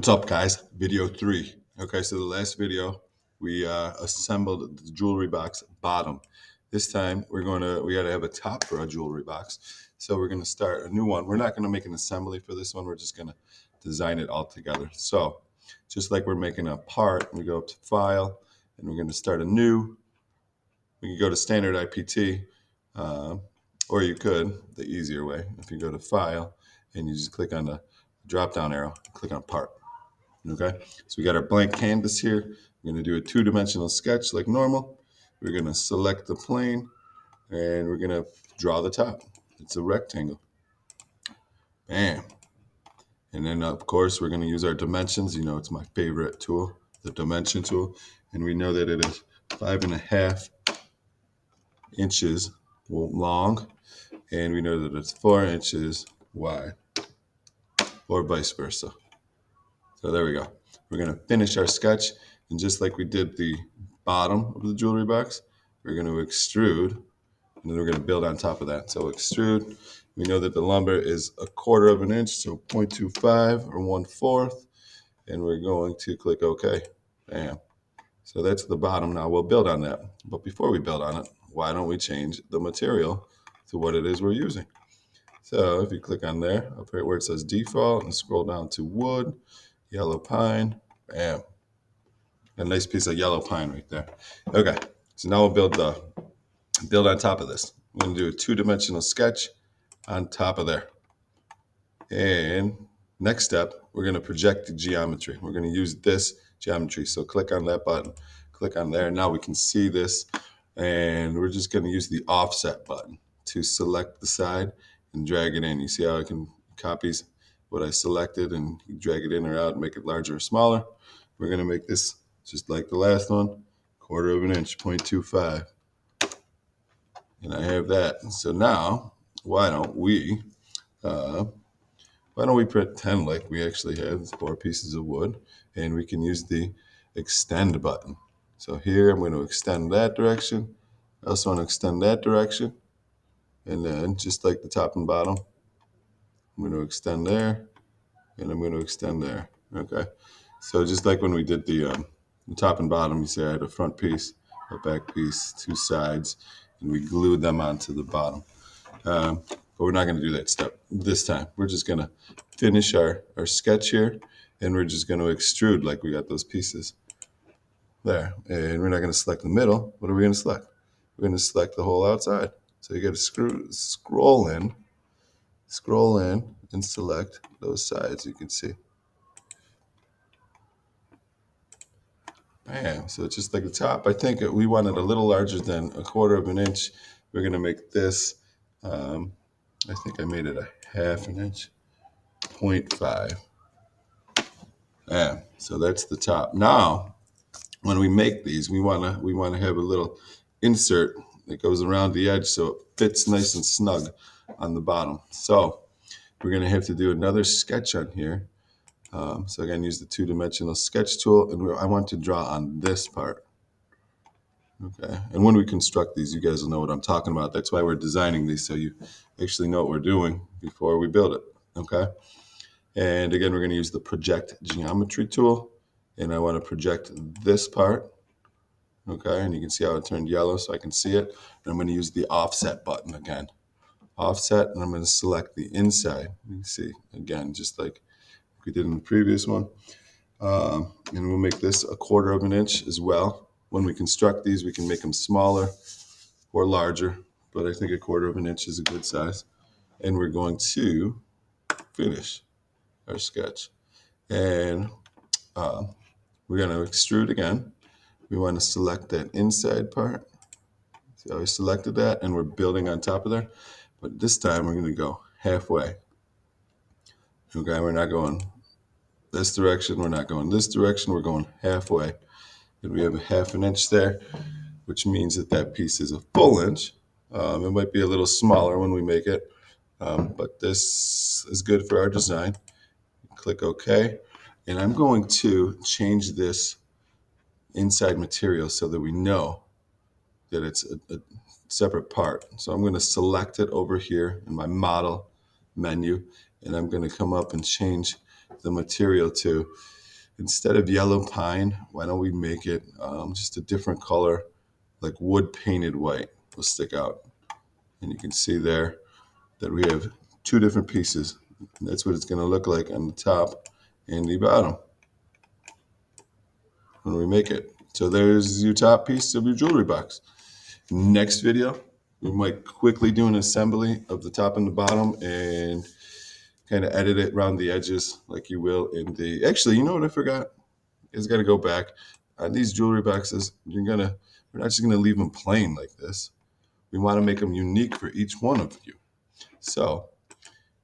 What's up, guys? Video 3. Okay, so the last video we assembled the jewelry box bottom. This time we gotta have a top for our jewelry box. So we're gonna start a new one. We're not gonna make an assembly for this one. We're just gonna design it all together. So just like we're making a part, we go up to File, and we're gonna start a new. We can go to Standard IPT, uh, or you could the easier way if you go to File and you just click on the drop down arrow, click on Part. Okay, so we got our blank canvas here. We're going to do a two-dimensional sketch like normal. We're going to select the plane and we're going to draw the top. It's a rectangle. Bam. And then, of course, we're going to use our dimensions. You know, it's my favorite tool, the dimension tool. And we know that it is 5.5 inches long. And we know that it's 4 inches wide, or vice versa. So there we go. We're going to finish our sketch. And just like we did the bottom of the jewelry box, we're going to extrude, and then we're going to build on top of that. So extrude, we know that the lumber is 1/4 inch, so 0.25 or 1/4. And we're going to click OK. Bam. So that's the bottom. Now we'll build on that. But before we build on it, why don't we change the material to what it is we're using? So if you click on there, up here where it says default, and scroll down to wood, yellow pine, bam. A nice piece of yellow pine right there. Okay, so now we'll build on top of this. We're gonna do a two-dimensional sketch on top of there. And next step, we're gonna project the geometry. We're gonna use this geometry. So click on that button, click on there. Now we can see this, and we're just gonna use the offset button to select the side and drag it in. You see how I can copies what I selected and drag it in or out and make it larger or smaller. We're gonna make this just like the last one, 1/4 inch, 0.25. And I have that. So now, why don't we uh, pretend like we actually have 4 pieces of wood, and we can use the extend button. So here I'm going to extend that direction. I also want to extend that direction. And then just like the top and bottom, I'm going to extend there, and I'm going to extend there. Okay. So just like when we did the top and bottom, you say I had a front piece, a back piece, two sides, and we glued them onto the bottom. But we're not going to do that step this time. We're just going to finish our sketch here, and we're just going to extrude like we got those pieces there. And we're not going to select the middle. What are we going to select? We're going to select the whole outside. So you got to scroll in, and select those sides. You can see. Bam. So it's just like the top. I think we want it a little larger than 1/4 inch. We're going to make this, I think I made it 1/2 inch, 0.5. Yeah, so that's the top. Now, when we make these, we wanna have a little insert that goes around the edge so it fits nice and snug on the bottom. So we're gonna have to do another sketch on here. So again, use the two-dimensional sketch tool, and I want to draw on this part. Okay, and when we construct these, you guys will know what I'm talking about. That's why we're designing these, so you actually know what we're doing before we build it. Okay. And again, we're going to use the project geometry tool. And I want to project this part. Okay, and you can see how it turned yellow so I can see it. And I'm going to use the offset button again. Offset, and I'm going to select the inside. You can see, again, just like we did in the previous one. And we'll make this 1/4 inch as well. When we construct these, we can make them smaller or larger, but I think 1/4 inch is a good size. And we're going to finish our sketch. And we're going to extrude again. We want to select that inside part. See how we selected that, and we're building on top of there. But this time we're going to go halfway. Okay, we're not going this direction. We're not going this direction. We're going halfway. And we have 1/2 inch there, which means that that piece is a full inch. It might be a little smaller when we make it, but this is good for our design. Click OK. And I'm going to change this inside material so that we know that it's a separate part. So I'm going to select it over here in my model menu, and I'm going to come up and change the material too. Instead of yellow pine, why don't we make it just a different color, like wood painted white will stick out. And you can see there that we have two different pieces. That's what it's going to look like on the top and the bottom when we make it. So there's your top piece of your jewelry box. Next video, we might quickly do an assembly of the top and the bottom and kind of edit it around the edges like you will in the, actually, you know what I forgot? It's got to go back. On these jewelry boxes, we're not just going to leave them plain like this. We want to make them unique for each one of you. So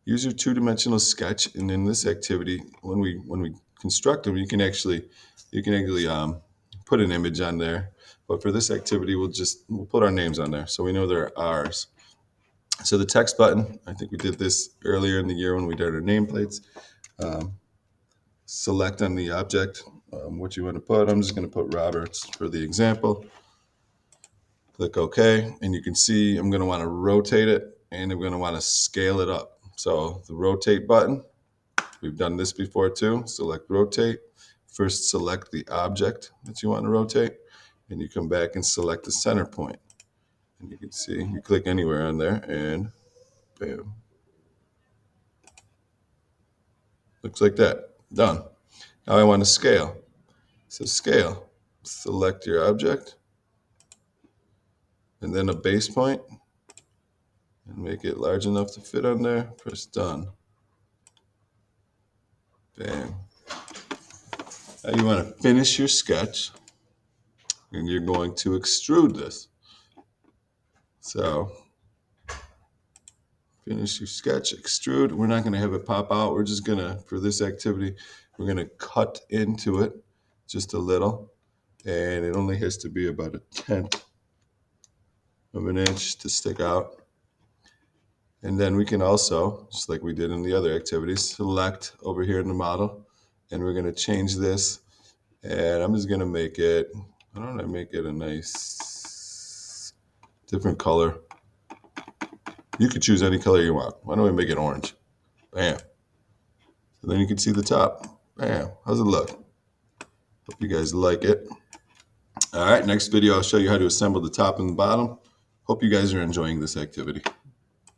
use your two-dimensional sketch, and in this activity, when we construct them, you can actually put an image on there. But for this activity, we'll put our names on there so we know they're ours. So the text button, I think we did this earlier in the year when we did our nameplates. Select on the object what you want to put. I'm just going to put Roberts for the example. Click OK, and you can see I'm going to want to rotate it, and I'm going to want to scale it up. So the rotate button, we've done this before too. Select rotate. First select the object that you want to rotate, and you come back and select the center point. And you can see, you click anywhere on there, and bam. Looks like that. Done. Now I want to scale. So scale. Select your object, and then a base point, and make it large enough to fit on there. Press done. Bam. Now you want to finish your sketch, and you're going to extrude this. So finish your sketch, extrude. We're not going to have it pop out. We're just going to, for this activity, we're going to cut into it just a little. And it only has to be about 1/10 of an inch to stick out. And then we can also, just like we did in the other activities, select over here in the model. And we're going to change this. And I'm just going to make it, I don't know, make it a nice different color. You could choose any color you want. Why don't we make it orange? Bam. So then you can see the top. Bam. How's it look? Hope you guys like it. All right, next video I'll show you how to assemble the top and the bottom. Hope you guys are enjoying this activity.